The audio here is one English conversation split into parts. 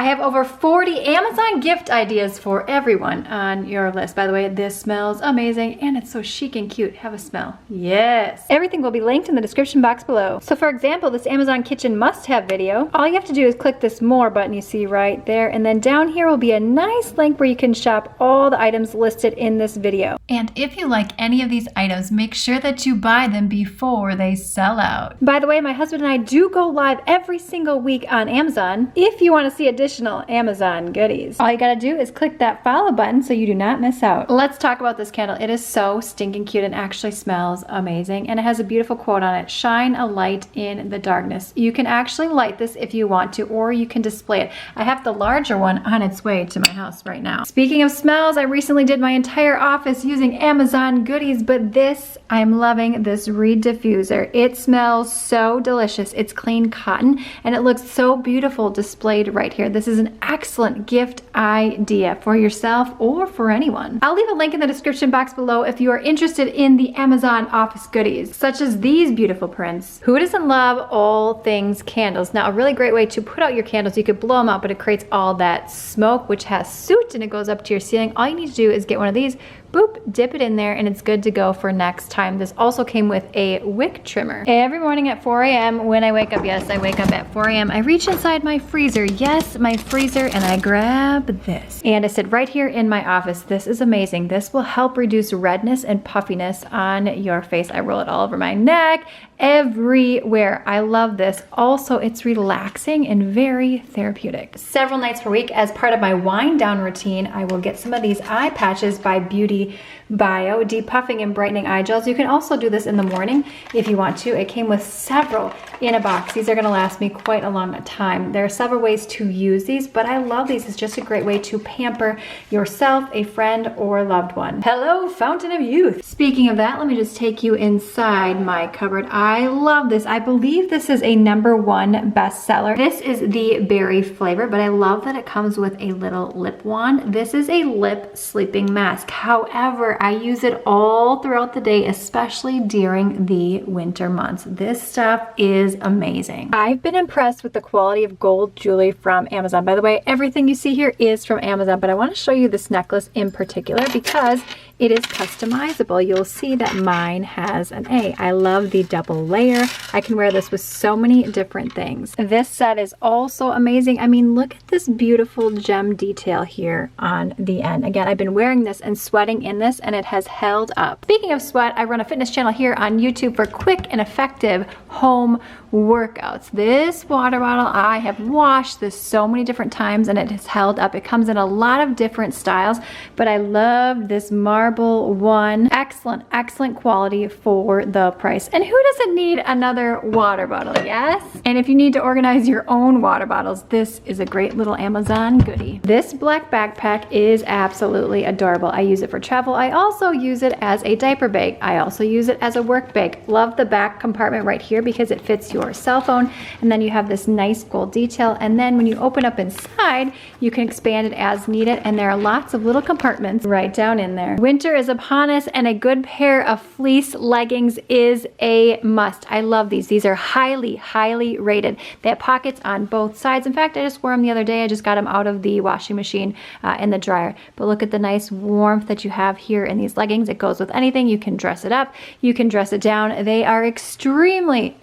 I have over 40 Amazon gift ideas for everyone on your list. By the way, this smells amazing and it's so chic and cute. Have a smell. Yes. Everything will be linked in the description box below. So for example, this Amazon Kitchen must-have video, all you have to do is click this more button you see right there, and then down here will be a nice link where you can shop all the items listed in this video. And if you like any of these items, make sure that you buy them before they sell out. By the way, my husband and I do go live every single week on Amazon if you want to see additional Amazon goodies. All you gotta do is click that follow button so you do not miss out. Let's talk about this candle. It is so stinking cute and actually smells amazing, and it has a beautiful quote on it: shine a light in the darkness. You can actually light this if you want to, or you can display it. I have the larger one on its way to my house right now. Speaking of smells, I recently did my entire office using Amazon goodies, but this, I'm loving this Reed diffuser. It smells so delicious. It's clean cotton and it looks so beautiful displayed right here. This is an excellent gift idea for yourself or for anyone. I'll leave a link in the description box below if you are interested in the Amazon office goodies, such as these beautiful prints. Who doesn't love all things candles? Now, a really great way to put out your candles, you could blow them out, but it creates all that smoke, which has soot, and it goes up to your ceiling. All you need to do is get one of these, boop, dip it in there, and it's good to go for next time. This also came with a wick trimmer. Every morning at 4 a.m. when I wake up, yes, I wake up at 4 a.m., I reach inside my freezer, yes, my freezer, and I grab this. And I sit right here in my office. This is amazing. This will help reduce redness and puffiness on your face. I roll it all over my neck, everywhere. I love this. Also, it's relaxing and very therapeutic. Several nights per week, as part of my wind down routine, I will get some of these eye patches by Beauty Bio, depuffing and brightening eye gels. You can also do this in the morning if you want to. It came with several in a box. These are going to last me quite a long time. There are several ways to use these, but I love these. It's just a great way to pamper yourself, a friend, or loved one. Hello, Fountain of Youth. Speaking of that, let me just take you inside my cupboard. I love this. I believe this is a #1 bestseller. This is the berry flavor, but I love that it comes with a little lip wand. This is a lip sleeping mask. However, I use it all throughout the day, especially during the winter months. This stuff is amazing. I've been impressed with the quality of gold jewelry from Amazon. By the way, everything you see here is from Amazon, but I want to show you this necklace in particular because it is customizable. You'll see that mine has an A. I love the double layer. I can wear this with so many different things. This set is also amazing. I mean, look at this beautiful gem detail here on the end. Again, I've been wearing this and sweating in this, and it has held up. Speaking of sweat, I run a fitness channel here on YouTube for quick and effective home workouts. This water bottle, I have washed this so many different times and it has held up. It comes in a lot of different styles, but I love this marble one. Excellent, excellent quality for the price. And who doesn't need another water bottle, yes? And if you need to organize your own water bottles, this is a great little Amazon goodie. This black backpack is absolutely adorable. I use it for travel. I also use it as a diaper bag. I also use it as a work bag. Love the back compartment right here because it fits your cell phone, and then you have this nice gold detail, and then when you open up inside you can expand it as needed, and there are lots of little compartments right down in there. Winter is upon us and a good pair of fleece leggings is a must. I love these. These are highly rated. They have pockets on both sides. In fact, I just wore them the other day. I just got them out of the washing machine in the dryer, but look at the nice warmth that you have here in these leggings. It goes with anything. You can dress it up, you can dress it down. They are extremely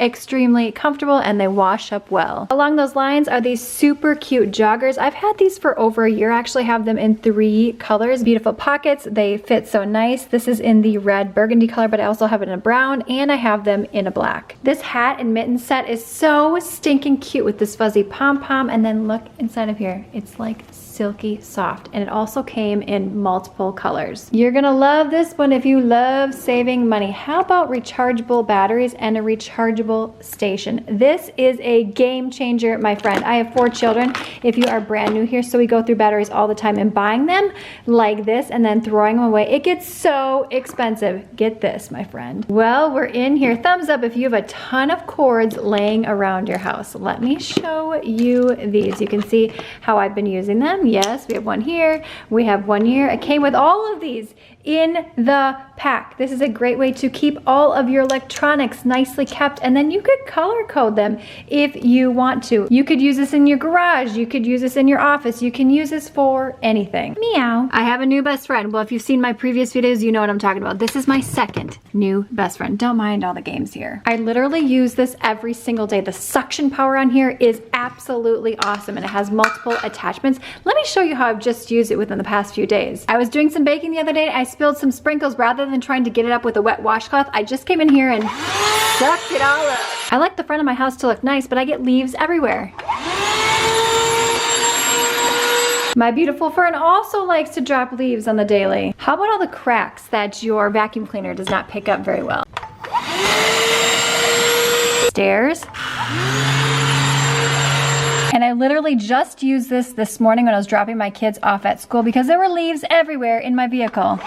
comfortable and they wash up well. Along those lines are these super cute joggers. I've had these for over a year. I actually have them in 3 colors. Beautiful pockets. They fit so nice. This is in the red burgundy color, but I also have it in a brown, and I have them in a black. This hat and mitten set is so stinking cute with this fuzzy pom-pom, and then look inside of here. It's like silky soft, and it also came in multiple colors. You're gonna love this one if you love saving money. How about rechargeable batteries and a rechargeable station? This is a game changer, my friend. I have 4 children. If you are brand new here, so we go through batteries all the time, and buying them like this and then throwing them away, it gets so expensive. Get this, my friend. Well, we're in here. Thumbs up if you have a ton of cords laying around your house. Let me show you these. You can see how I've been using them. Yes, we have one here. We have one here. It came with all of the these in the pack. This is a great way to keep all of your electronics nicely kept, and then you could color code them if you want to. You could use this in your garage, you could use this in your office, you can use this for anything. Meow. I have a new best friend. Well, if you've seen my previous videos, you know what I'm talking about. This is my second new best friend. Don't mind all the games here. I literally use this every single day. The suction power on here is absolutely awesome, and it has multiple attachments. Let me show you how I've just used it within the past few days. I was doing some baking the other day. I spilled some sprinkles. Rather than trying to get it up with a wet washcloth, I just came in here and sucked it all up. I like the front of my house to look nice, but I get leaves everywhere. My beautiful fern also likes to drop leaves on the daily. How about all the cracks that your vacuum cleaner does not pick up very well? Stairs. And I literally just used this morning when I was dropping my kids off at school because there were leaves everywhere in my vehicle.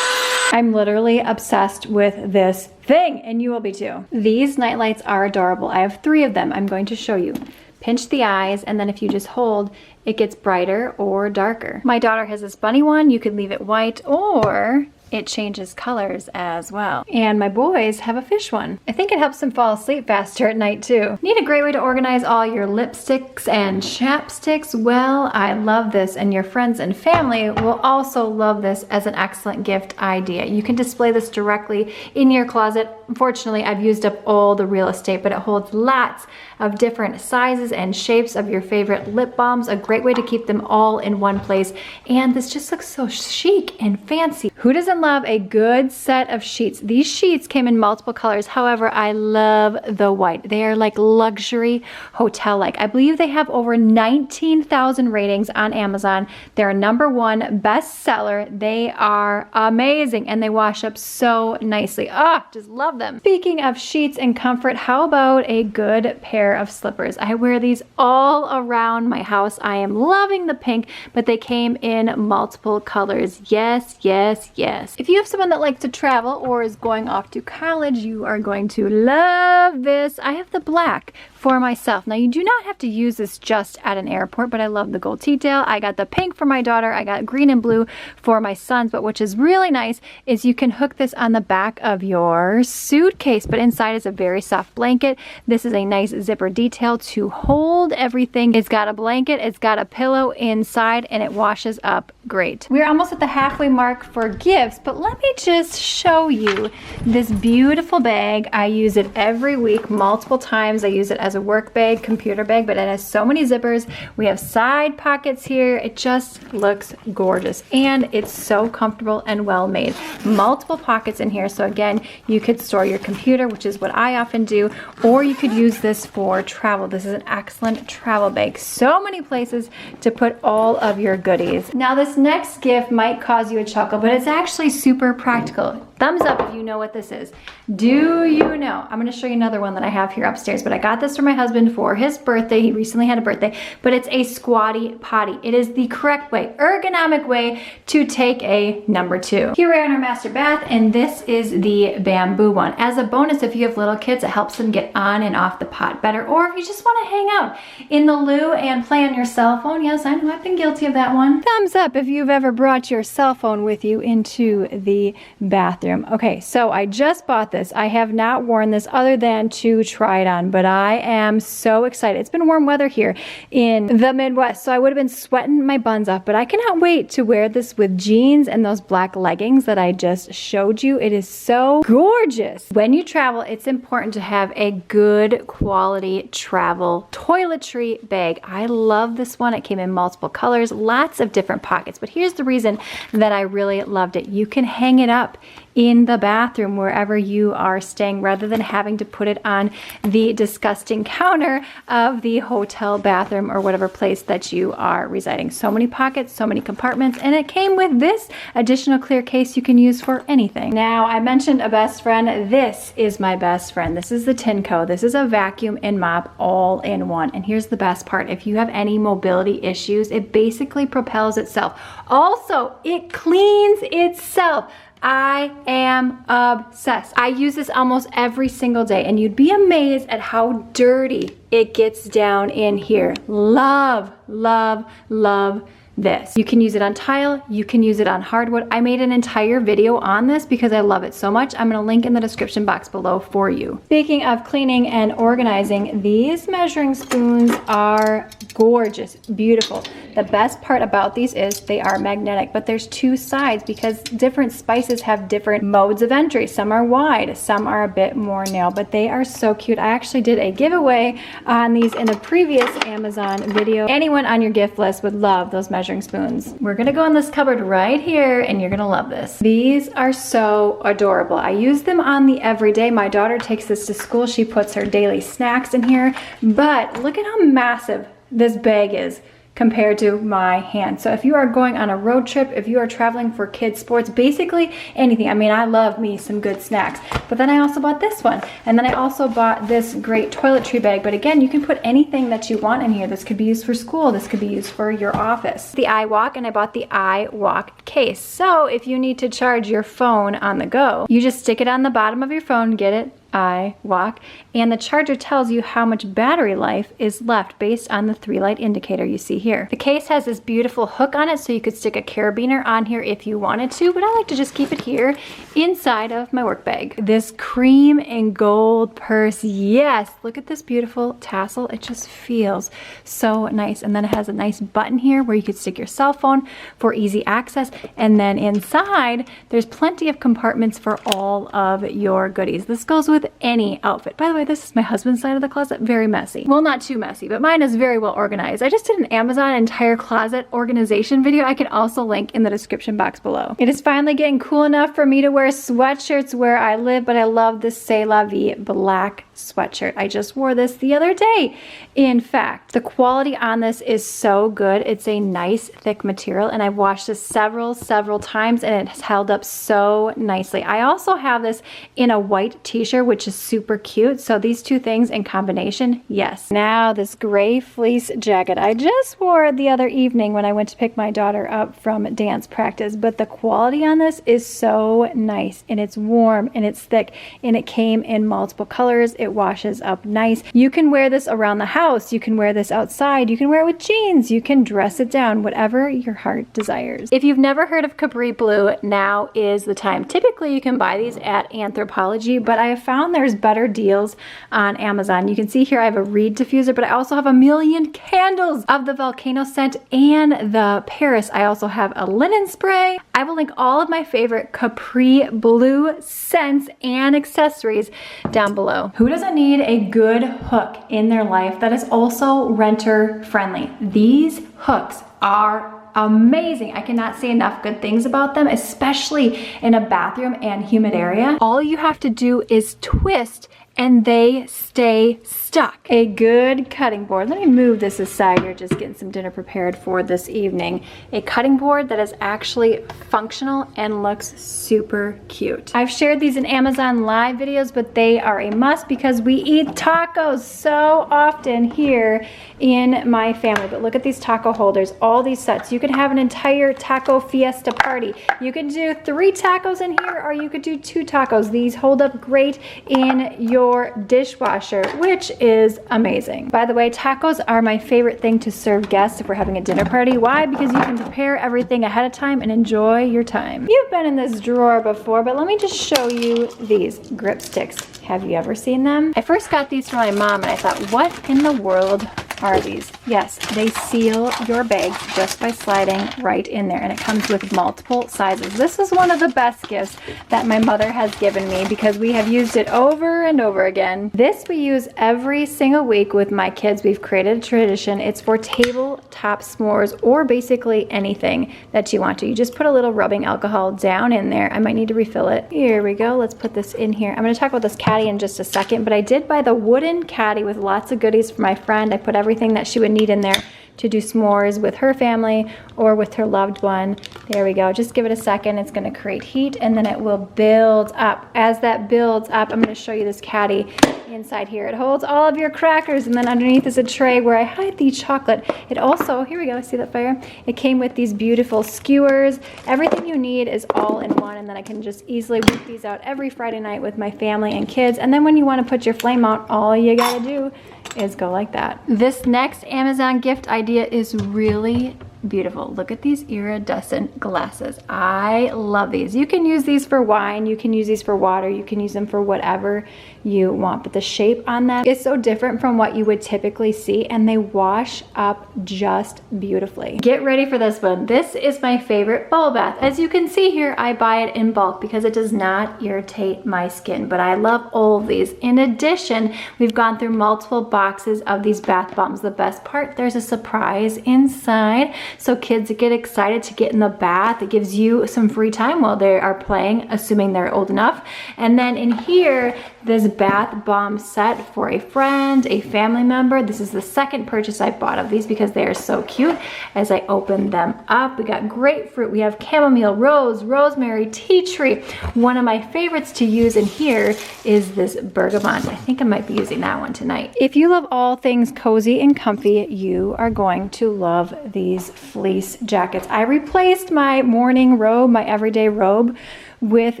I'm literally obsessed with this thing, and you will be too. These nightlights are adorable. I have 3 of them. I'm going to show you. Pinch the eyes, and then if you just hold, it gets brighter or darker. My daughter has this bunny one. You could leave it white, or it changes colors as well. And my boys have a fish one. I think it helps them fall asleep faster at night too. Need a great way to organize all your lipsticks and chapsticks? Well, I love this, and your friends and family will also love this as an excellent gift idea. You can display this directly in your closet. Unfortunately, I've used up all the real estate, but it holds lots of different sizes and shapes of your favorite lip balms. A great way to keep them all in one place. And this just looks so chic and fancy. Who doesn't love a good set of sheets? These sheets came in multiple colors. However, I love the white. They are like luxury hotel-like. I believe they have over 19,000 ratings on Amazon. They're a #1 bestseller. They are amazing, and they wash up so nicely. Just love them. Speaking of sheets and comfort, how about a good pair of slippers? I wear these all around my house. I am loving the pink, but they came in multiple colors. Yes, yes, yes. If you have someone that likes to travel or is going off to college, you are going to love this. I have the black for myself. Now, you do not have to use this just at an airport, but I love the gold detail. I got the pink for my daughter. I got green and blue for my sons, but which is really nice is you can hook this on the back of your suitcase, but inside is a very soft blanket. This is a nice zipper detail to hold everything. It's got a blanket, it's got a pillow inside, and it washes up great. We're almost at the halfway mark for gifts, but let me just show you this beautiful bag. I use it every week, multiple times. I use it as a work bag, computer bag, but it has so many zippers. We have side pockets here. It just looks gorgeous, and it's so comfortable and well made. Multiple pockets in here, so again, you could store your computer, which is what I often do, or you could use this for travel. This is an excellent travel bag. So many places to put all of your goodies. Now, this next gift might cause you a chuckle, but it's actually super practical. Thumbs up if you know what this is. Do you know? I'm gonna show you another one that I have here upstairs, but I got this for my husband for his birthday. He recently had a birthday, but it's a squatty potty. It is the correct way, ergonomic way to take a #2. Here we are in our master bath, and this is the bamboo one. As a bonus, if you have little kids, it helps them get on and off the pot better, or if you just wanna hang out in the loo and play on your cell phone. Yes, I know, I've been guilty of that one. Thumbs up if you've ever brought your cell phone with you into the bathroom. Okay, so I just bought this. I have not worn this other than to try it on, but I am so excited. It's been warm weather here in the Midwest, so I would have been sweating my buns off, but I cannot wait to wear this with jeans and those black leggings that I just showed you. It is so gorgeous. When you travel, it's important to have a good quality travel toiletry bag. I love this one. It came in multiple colors, lots of different pockets, but here's the reason that I really loved it. You can hang it up in the bathroom wherever you are staying, rather than having to put it on the disgusting counter of the hotel bathroom or whatever place that you are residing. So many pockets, so many compartments, and it came with this additional clear case you can use for anything. Now, I mentioned a best friend. This is my best friend. This is the Tineco. This is a vacuum and mop all in one. And here's the best part. If you have any mobility issues, it basically propels itself. Also, it cleans itself. I am obsessed. I use this almost every single day, and you'd be amazed at how dirty it gets down in here. Love, love, love this. You can use it on tile, you can use it on hardwood. I made an entire video on this because I love it so much. I'm gonna link in the description box below for you. Speaking of cleaning and organizing, these measuring spoons are gorgeous, beautiful. The best part about these is they are magnetic, but there's two sides because different spices have different modes of entry. Some are wide, some are a bit more narrow, but they are so cute. I actually did a giveaway on these in a previous Amazon video. Anyone on your gift list would love those measuring spoons. We're gonna go in this cupboard right here and you're gonna love this. These are so adorable. I use them on the everyday. My daughter takes this to school. She puts her daily snacks in here, but look at how massive this bag is compared to my hand. So if you are going on a road trip, if you are traveling for kids sports, basically anything. I mean, I love me some good snacks, but then I also bought this one. And then I also bought this great toiletry bag. But again, you can put anything that you want in here. This could be used for school. This could be used for your office. The iWalk, and I bought the iWalk case. So if you need to charge your phone on the go, you just stick it on the bottom of your phone, get it, iWalk, and the charger tells you how much battery life is left based on the 3-light indicator you see here. The case has this beautiful hook on it, so you could stick a carabiner on here if you wanted to, but I like to just keep it here inside of my work bag. This cream and gold purse, yes, look at this beautiful tassel. It just feels so nice. And then it has a nice button here where you could stick your cell phone for easy access. And then inside, there's plenty of compartments for all of your goodies. This goes with any outfit. By the way, this is my husband's side of the closet. Very messy. Well, not too messy, but mine is very well organized. I just did an Amazon entire closet organization video. I can also link in the description box below. It is finally getting cool enough for me to wear sweatshirts where I live, but I love this C'est La Vie black sweatshirt. I just wore this the other day. In fact, the quality on this is so good. It's a nice thick material, and I've washed this several times, and it has held up so nicely. I also have this in a white t-shirt, which is super cute. So these two things in combination, yes. Now this gray fleece jacket. I just wore it the other evening when I went to pick my daughter up from dance practice, but the quality on this is so nice, and it's warm and it's thick, and it came in multiple colors. It washes up nice. You can wear this around the house. You can wear this outside. You can wear it with jeans. You can dress it down, whatever your heart desires. If you've never heard of Capri Blue, now is the time. Typically you can buy these at Anthropologie, but I have found there's better deals on Amazon. You can see here I have a reed diffuser, but I also have a million candles of the volcano scent and the Paris. I also have a linen spray. I will link all of my favorite Capri Blue scents and accessories down below. Who doesn't need a good hook in their life that is also renter friendly? These hooks are amazing. I cannot say enough good things about them, especially in a bathroom and humid area. All you have to do is twist and they stay stuck. A good cutting board. Let me move this aside. You're just getting some dinner prepared for this evening. A cutting board that is actually functional and looks super cute. I've shared these in Amazon live videos, but they are a must because we eat tacos so often here in my family. But look at these taco holders, all these sets. You could have an entire taco fiesta party. You could do 3 tacos in here, or you could do 2 tacos. These hold up great in your dishwasher, which is amazing. By the way, tacos are my favorite thing to serve guests if we're having a dinner party. Why? Because you can prepare everything ahead of time and enjoy your time. You've been in this drawer before, but let me just show you these grip sticks. Have you ever seen them? I first got these from my mom and I thought, what in the world are these? Yes, they seal your bags just by sliding right in there, and it comes with multiple sizes. This is one of the best gifts that my mother has given me because we have used it over and over again. This we use every single week with my kids. We've created a tradition. It's for tabletop s'mores or basically anything that you want to. You just put a little rubbing alcohol down in there. I might need to refill it. Here we go. Let's put this in here. I'm going to talk about this caddy in just a second, but I did buy the wooden caddy with lots of goodies for my friend. I put everything that she would need in there to do s'mores with her family or with her loved one. There we go. Just give it a second. It's going to create heat and then it will build up. As that builds up, I'm going to show you this caddy inside here. It holds all of your crackers, and then underneath is a tray where I hide the chocolate. It also, here we go, see that fire? It came with these beautiful skewers. Everything you need is all in one, and then I can just easily whip these out every Friday night with my family and kids. And then when you want to put your flame out, all you gotta do is go like that. This next Amazon gift idea is really beautiful. Look at these iridescent glasses. I love these. You can use these for wine, you can use these for water, you can use them for whatever you want, but the shape on them is so different from what you would typically see, and they wash up just beautifully. Get ready for this one. This is my favorite bubble bath. As you can see here, I buy it in bulk because it does not irritate my skin, but I love all of these. In addition, we've gone through multiple boxes of these bath bombs. The best part, there's a surprise inside, so kids get excited to get in the bath. It gives you some free time while they are playing, assuming they're old enough. And then in here, this bath bomb set for a friend, a family member. This is the second purchase I bought of these because they are so cute. As I open them up, we got grapefruit, we have chamomile, rose, rosemary, tea tree. One of my favorites to use in here is this bergamot. I think I might be using that one tonight. If you love all things cozy and comfy, you are going to love these fleece jackets. I replaced my morning robe, my everyday robe, with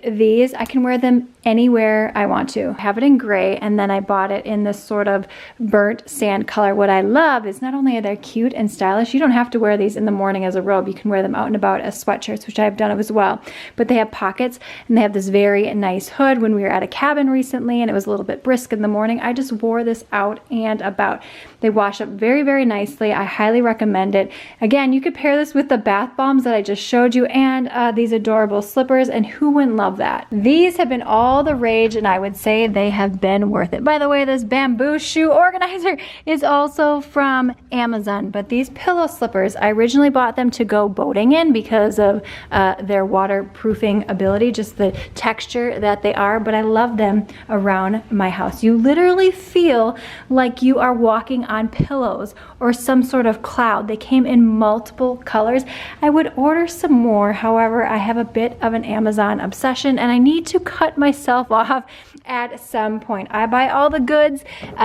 these. I can wear them anywhere I want to. I have it in gray, and then I bought it in this sort of burnt sand color. What I love is not only are they cute and stylish, you don't have to wear these in the morning as a robe. You can wear them out and about as sweatshirts, which I've done as well. But they have pockets, and they have this very nice hood. When we were at a cabin recently and it was a little bit brisk in the morning, I just wore this out and about. They wash up very, very nicely. I highly recommend it. Again, you could pair this with the bath bombs that I just showed you and these adorable slippers, and who wouldn't love that? These have been all the rage, and I would say they have been worth it. By the way, this bamboo shoe organizer is also from Amazon, but these pillow slippers, I originally bought them to go boating in because of their waterproofing ability, just the texture that they are, but I love them around my house. You literally feel like you are walking on pillows or some sort of cloud. They came in multiple colors. I would order some more. However, I have a bit of an Amazon obsession and I need to cut myself off at some point. I buy all the goods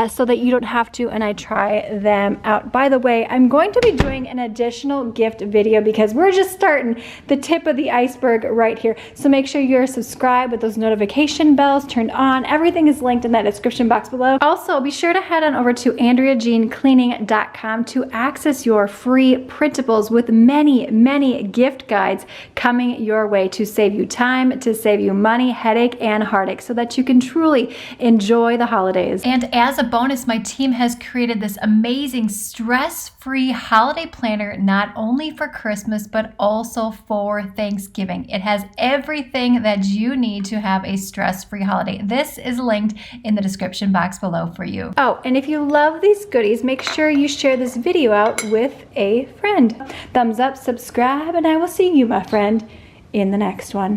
so that you don't have to, and I try them out. By the way, I'm going to be doing an additional gift video because we're just starting the tip of the iceberg right here. So make sure you're subscribed with those notification bells turned on. Everything is linked in that description box below. Also, be sure to head on over to AndreaJeanCleaning.com to access your free printables with many, many gift guides coming your way to save you time, to save you money, headache, and heartache, so that you can truly enjoy the holidays. And as a bonus, my team has created this amazing stress-free holiday planner, not only for Christmas, but also for Thanksgiving. It has everything that you need to have a stress-free holiday. This is linked in the description box below for you. Oh, and if you love these goodies, make sure you share this video out with a friend. Thumbs up, subscribe, and I will see you, my friend, in the next one.